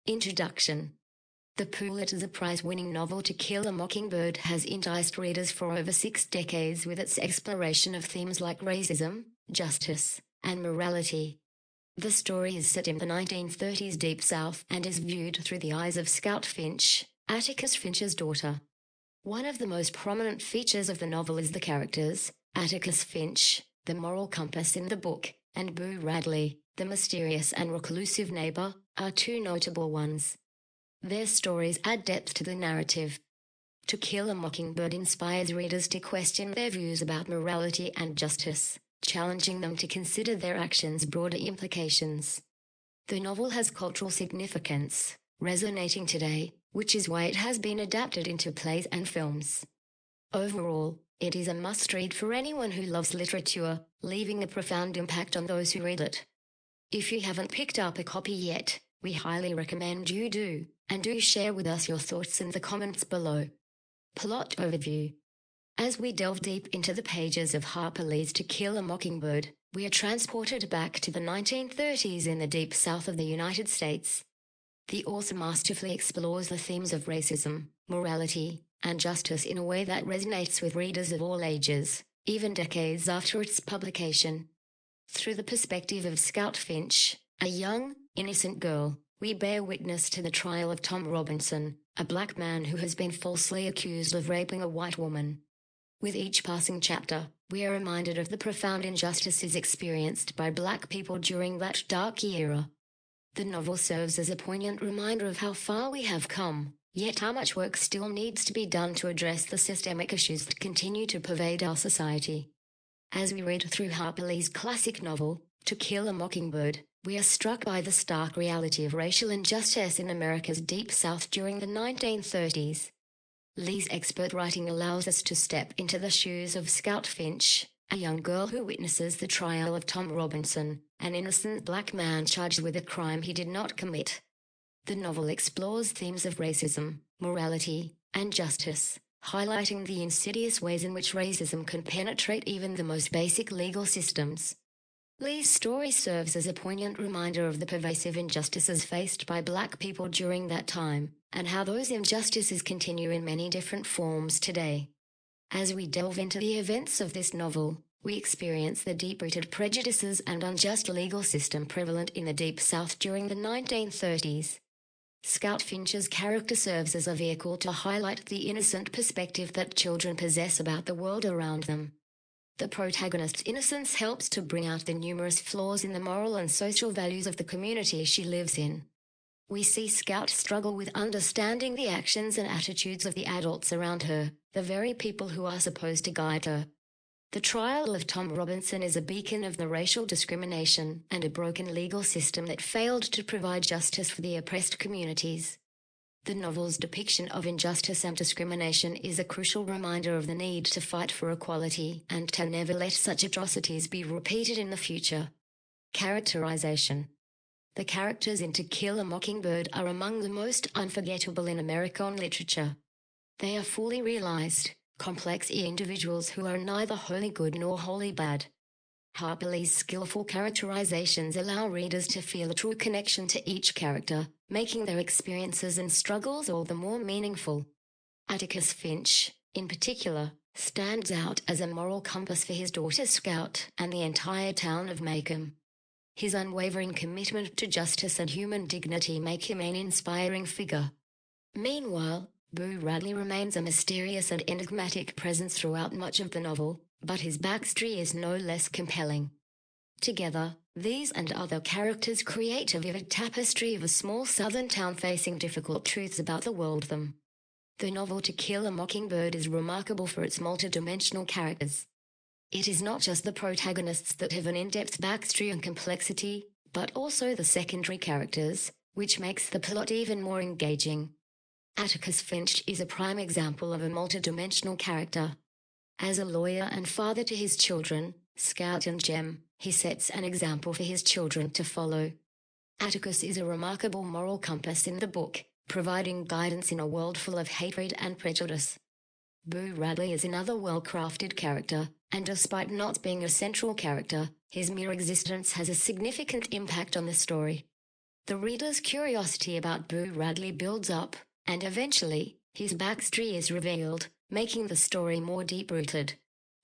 Introduction. The Pulitzer Prize-winning novel To Kill a Mockingbird has enticed readers for over 6 decades with its exploration of themes like racism, justice, and morality. The story is set in the 1930s Deep South and is viewed through the eyes of Scout Finch, Atticus Finch's daughter. One of the most prominent features of the novel is the characters, Atticus Finch, the moral compass in the book, and Boo Radley, the mysterious and reclusive neighbor, are two notable ones. Their stories add depth to the narrative. To Kill a Mockingbird inspires readers to question their views about morality and justice, challenging them to consider their actions' broader implications. The novel has cultural significance, resonating today, which is why it has been adapted into plays and films. Overall, it is a must-read for anyone who loves literature, leaving a profound impact on those who read it. If you haven't picked up a copy yet, we highly recommend you do, and do share with us your thoughts in the comments below. Plot overview. As we delve deep into the pages of Harper Lee's To Kill a Mockingbird, we are transported back to the 1930s in the Deep South of the United States. The author masterfully explores the themes of racism, morality, and justice in a way that resonates with readers of all ages, even decades after its publication. Through the perspective of Scout Finch, a young, innocent girl, we bear witness to the trial of Tom Robinson, a black man who has been falsely accused of raping a white woman. With each passing chapter, we are reminded of the profound injustices experienced by black people during that dark era. The novel serves as a poignant reminder of how far we have come, yet how much work still needs to be done to address the systemic issues that continue to pervade our society. As we read through Harper Lee's classic novel, To Kill a Mockingbird, we are struck by the stark reality of racial injustice in America's Deep South during the 1930s. Lee's expert writing allows us to step into the shoes of Scout Finch, a young girl who witnesses the trial of Tom Robinson, an innocent black man charged with a crime he did not commit. The novel explores themes of racism, morality, and justice, highlighting the insidious ways in which racism can penetrate even the most basic legal systems. Lee's story serves as a poignant reminder of the pervasive injustices faced by black people during that time, and how those injustices continue in many different forms today. As we delve into the events of this novel, we experience the deep-rooted prejudices and unjust legal system prevalent in the Deep South during the 1930s. Scout Finch's character serves as a vehicle to highlight the innocent perspective that children possess about the world around them. The protagonist's innocence helps to bring out the numerous flaws in the moral and social values of the community she lives in. We see Scout struggle with understanding the actions and attitudes of the adults around her, the very people who are supposed to guide her. The trial of Tom Robinson is a beacon of the racial discrimination and a broken legal system that failed to provide justice for the oppressed communities. The novel's depiction of injustice and discrimination is a crucial reminder of the need to fight for equality and to never let such atrocities be repeated in the future. Characterization. The characters in To Kill a Mockingbird are among the most unforgettable in American literature. They are fully realized, complex individuals who are neither wholly good nor wholly bad. Harper Lee's skillful characterizations allow readers to feel a true connection to each character, making their experiences and struggles all the more meaningful. Atticus Finch, in particular, stands out as a moral compass for his daughter Scout and the entire town of Macomb. His unwavering commitment to justice and human dignity make him an inspiring figure. Meanwhile, Boo Radley remains a mysterious and enigmatic presence throughout much of the novel, but his backstory is no less compelling. Together, these and other characters create a vivid tapestry of a small southern town facing difficult truths about the world them. The novel To Kill a Mockingbird is remarkable for its multidimensional characters. It is not just the protagonists that have an in-depth backstory and complexity, but also the secondary characters, which makes the plot even more engaging. Atticus Finch is a prime example of a multidimensional character. As a lawyer and father to his children, Scout and Jem, he sets an example for his children to follow. Atticus is a remarkable moral compass in the book, providing guidance in a world full of hatred and prejudice. Boo Radley is another well-crafted character, and despite not being a central character, his mere existence has a significant impact on the story. The reader's curiosity about Boo Radley builds up, and eventually, his backstory is revealed, making the story more deep-rooted.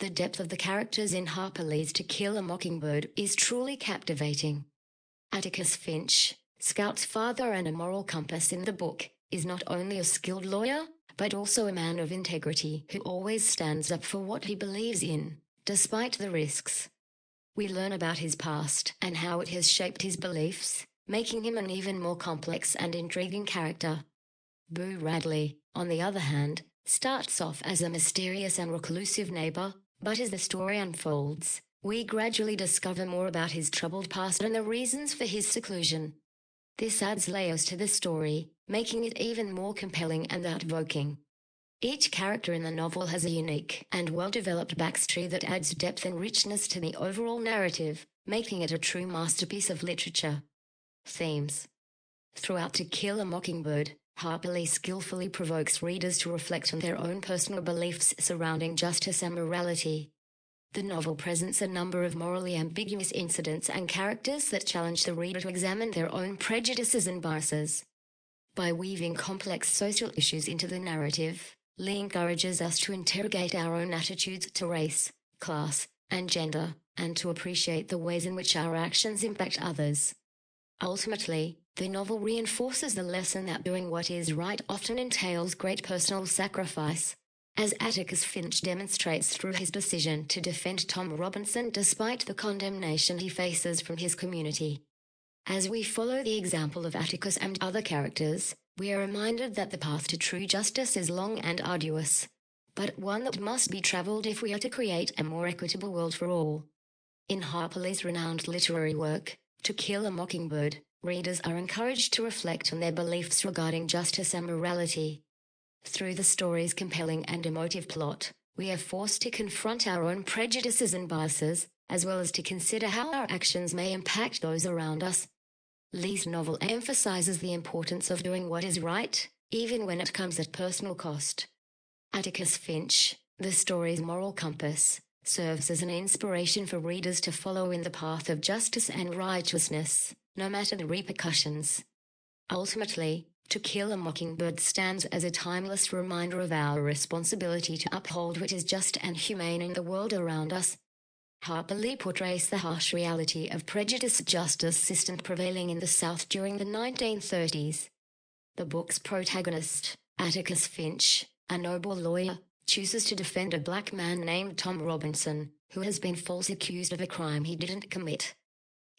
The depth of the characters in Harper Lee's To Kill a Mockingbird is truly captivating. Atticus Finch, Scout's father and a moral compass in the book, is not only a skilled lawyer, but also a man of integrity who always stands up for what he believes in, despite the risks. We learn about his past and how it has shaped his beliefs, making him an even more complex and intriguing character. Boo Radley, on the other hand, starts off as a mysterious and reclusive neighbor, but as the story unfolds, we gradually discover more about his troubled past and the reasons for his seclusion. This adds layers to the story, making it even more compelling and thought-provoking. Each character in the novel has a unique and well-developed backstory that adds depth and richness to the overall narrative, making it a true masterpiece of literature. Themes. Throughout To Kill a Mockingbird, Harper Lee skillfully provokes readers to reflect on their own personal beliefs surrounding justice and morality. The novel presents a number of morally ambiguous incidents and characters that challenge the reader to examine their own prejudices and biases. By weaving complex social issues into the narrative, Lee encourages us to interrogate our own attitudes to race, class, and gender, and to appreciate the ways in which our actions impact others. Ultimately, the novel reinforces the lesson that doing what is right often entails great personal sacrifice, as Atticus Finch demonstrates through his decision to defend Tom Robinson despite the condemnation he faces from his community. As we follow the example of Atticus and other characters, we are reminded that the path to true justice is long and arduous, but one that must be traveled if we are to create a more equitable world for all. In Harper Lee's renowned literary work, To Kill a Mockingbird, readers are encouraged to reflect on their beliefs regarding justice and morality. Through the story's compelling and emotive plot, we are forced to confront our own prejudices and biases, as well as to consider how our actions may impact those around us. Lee's novel emphasizes the importance of doing what is right, even when it comes at personal cost. Atticus Finch, the story's moral compass, serves as an inspiration for readers to follow in the path of justice and righteousness, no matter the repercussions. Ultimately, To Kill a Mockingbird stands as a timeless reminder of our responsibility to uphold what is just and humane in the world around us. Harper Lee portrays the harsh reality of prejudiced justice system prevailing in the South during the 1930s. The book's protagonist, Atticus Finch, a noble lawyer, chooses to defend a black man named Tom Robinson, who has been falsely accused of a crime he didn't commit.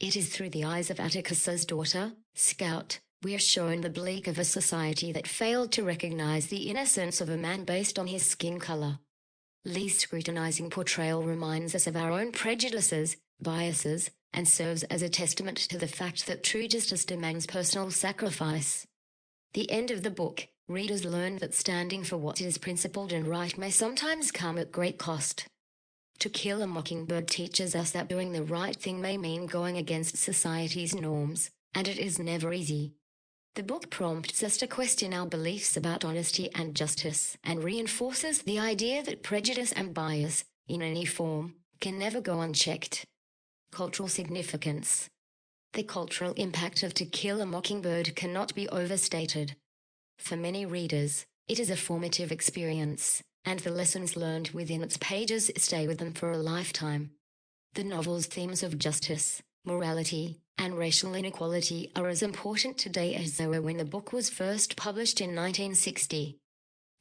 It is through the eyes of Atticus's daughter, Scout, we are shown the bleak of a society that failed to recognize the innocence of a man based on his skin color. Lee's scrutinizing portrayal reminds us of our own prejudices, biases, and serves as a testament to the fact that true justice demands personal sacrifice. The end of the book, readers learn that standing for what is principled and right may sometimes come at great cost. To Kill a Mockingbird teaches us that doing the right thing may mean going against society's norms, and it is never easy. The book prompts us to question our beliefs about honesty and justice, and reinforces the idea that prejudice and bias, in any form, can never go unchecked. Cultural significance. The cultural impact of To Kill a Mockingbird cannot be overstated. For many readers, it is a formative experience, and the lessons learned within its pages stay with them for a lifetime. The novel's themes of justice, morality, and racial inequality are as important today as they were when the book was first published in 1960.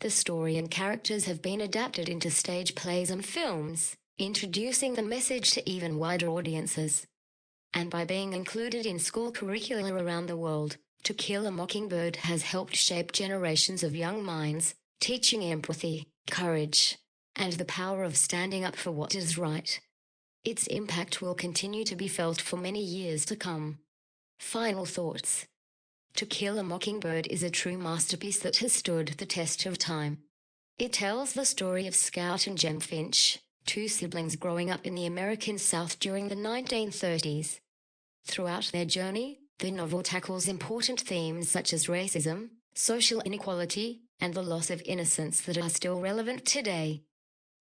The story and characters have been adapted into stage plays and films, introducing the message to even wider audiences. And by being included in school curricula around the world, To Kill a Mockingbird has helped shape generations of young minds, teaching empathy, courage, and the power of standing up for what is right. Its impact will continue to be felt for many years to come. Final thoughts. To Kill a Mockingbird is a true masterpiece that has stood the test of time. It tells the story of Scout and Jem Finch, two siblings growing up in the American South during the 1930s. Throughout their journey, the novel tackles important themes such as racism, social inequality, and the loss of innocence that are still relevant today.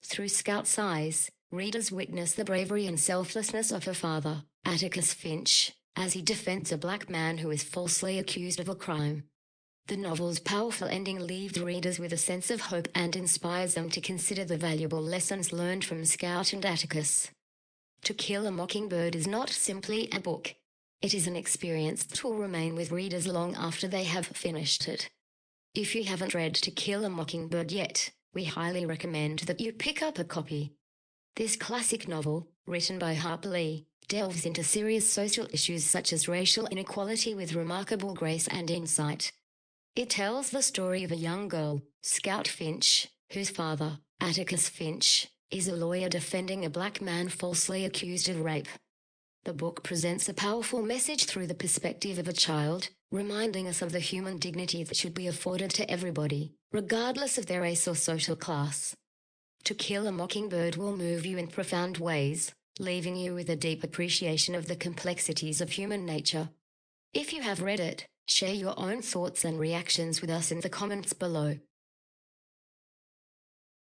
Through Scout's eyes, readers witness the bravery and selflessness of her father, Atticus Finch, as he defends a black man who is falsely accused of a crime. The novel's powerful ending leaves readers with a sense of hope and inspires them to consider the valuable lessons learned from Scout and Atticus. To Kill a Mockingbird is not simply a book. It is an experience that will remain with readers long after they have finished it. If you haven't read To Kill a Mockingbird yet, we highly recommend that you pick up a copy. This classic novel, written by Harper Lee, delves into serious social issues such as racial inequality with remarkable grace and insight. It tells the story of a young girl, Scout Finch, whose father, Atticus Finch, is a lawyer defending a black man falsely accused of rape. The book presents a powerful message through the perspective of a child, reminding us of the human dignity that should be afforded to everybody, regardless of their race or social class. To Kill a Mockingbird will move you in profound ways, leaving you with a deep appreciation of the complexities of human nature. If you have read it, share your own thoughts and reactions with us in the comments below.